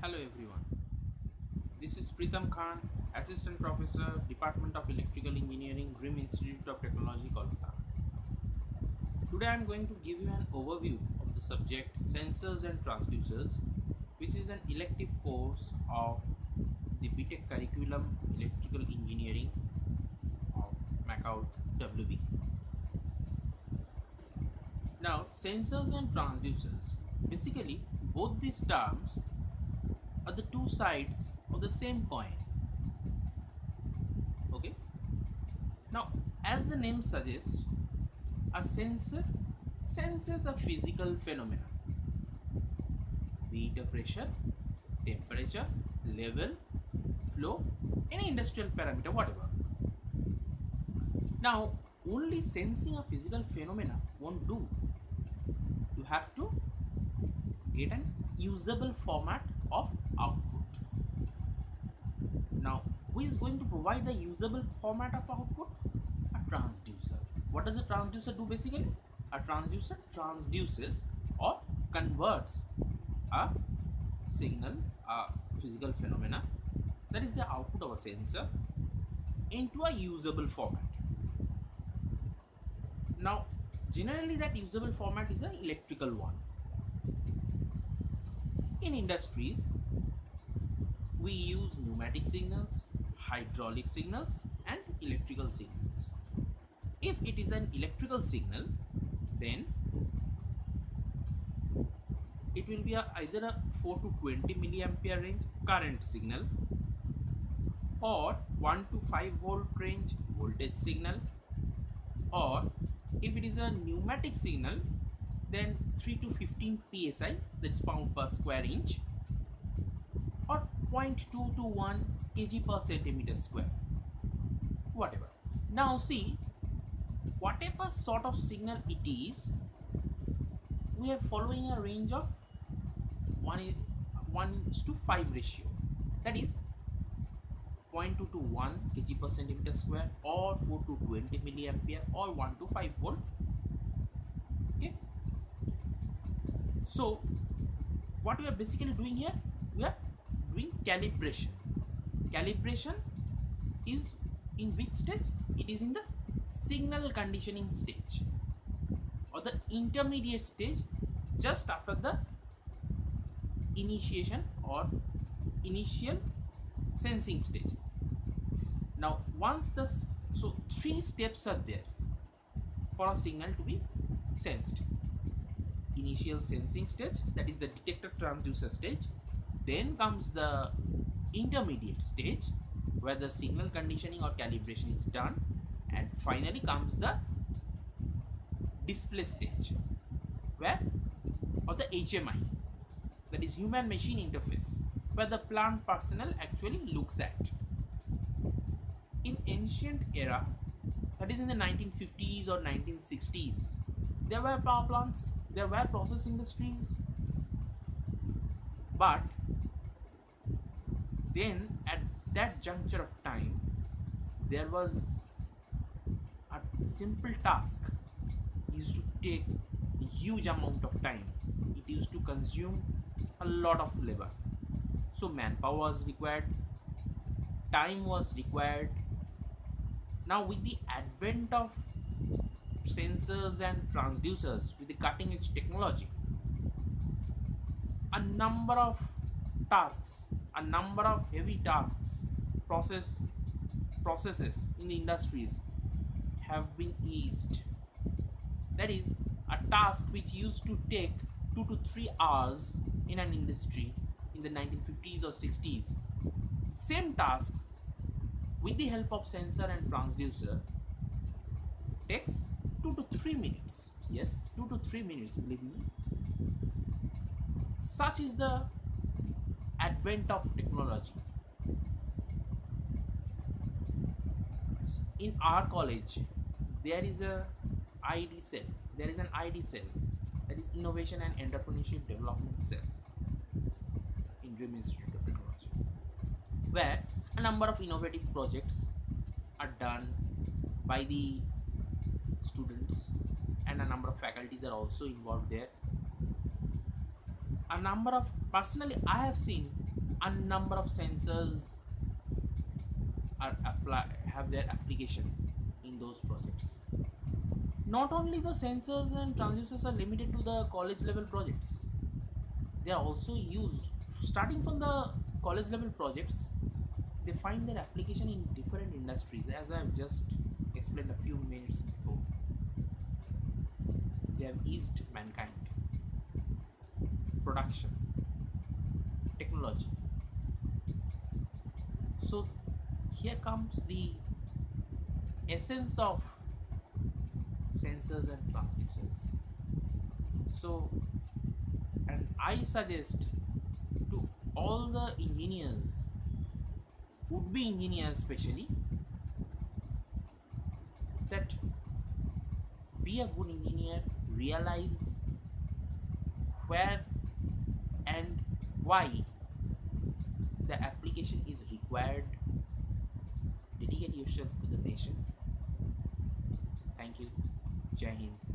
Hello everyone, this is Pritam Khan, Assistant Professor, Department of Electrical Engineering, Grim Institute of Technology, Kolkata. Today I am going to give you an overview of the subject Sensors and Transducers, which is an elective course of the BTech curriculum Electrical Engineering of MAKAUT WB. Now, sensors and transducers, basically both these terms are the two sides of the same coin. Okay, now as the name suggests, a sensor senses a physical phenomena, be it a pressure, temperature, level, flow, any industrial parameter, whatever. Now only sensing a physical phenomena won't do. You have to get an usable format of output. Now who is going to provide the usable format of output? A transducer. What does a transducer do basically? A transducer transduces or converts a signal, a physical phenomena, that is the output of a sensor, into a usable format. Now generally that usable format is an electrical one. In industries we use pneumatic signals, hydraulic signals and electrical signals. If it is an electrical signal, then it will be either a 4 to 20 milliampere range current signal, or 1 to 5 volt range voltage signal, or if it is a pneumatic signal, then 3 to 15 psi, that's pound per square inch, or 0.2 to 1 kg per centimeter square, whatever. Now see, whatever sort of signal it is, we are following a range of 1:5 ratio, that is 0.2 to 1 kg per centimeter square, or 4 to 20 milliampere, or 1 to 5 volt. Okay, so what we are basically doing here, we are doing calibration is in which stage? It is in the signal conditioning stage, or the intermediate stage, just after the initiation or initial sensing stage. Now once so 3 steps are there for a signal to be sensed. Initial sensing stage, that is the detector transducer stage, then comes the intermediate stage where the signal conditioning or calibration is done, and finally comes the display stage, where, or the HMI, that is human machine interface, where the plant personnel actually looks at. In ancient era, that is in the 1950s or 1960s, there were power plants, there were process industries, but then at that juncture of time, there was a simple task used to take a huge amount of time. It used to consume a lot of labor, so manpower was required, time was required. Now with the advent of sensors and transducers, with the cutting edge technology, a number of tasks, a number of heavy tasks, processes in the industries have been eased. That is, a task which used to take 2 to 3 hours in an industry in the 1950s or 60s, same tasks with the help of sensor and transducer takes 2 to 3 minutes. Yes, 2 to 3 minutes, believe me. Such is the advent of technology. In our college, there is an ID cell, that is Innovation and Entrepreneurship Development Cell in Dream Institute of Technology, where a number of innovative projects are done by the students, and a number of faculties are also involved there. Personally I have seen a number of sensors have their application in those projects. Not only the sensors and transducers are limited to the college level projects, they are also used starting from the college level projects. They find their application in different industries, as I have just explained a few minutes before. They have eased mankind, production, technology. So here comes the essence of sensors and transducers. So, and I suggest to all the engineers, would be engineers especially, that be a good engineer, realize where and why the application is required, dedicate yourself to the nation. Thank you. Jai Hind.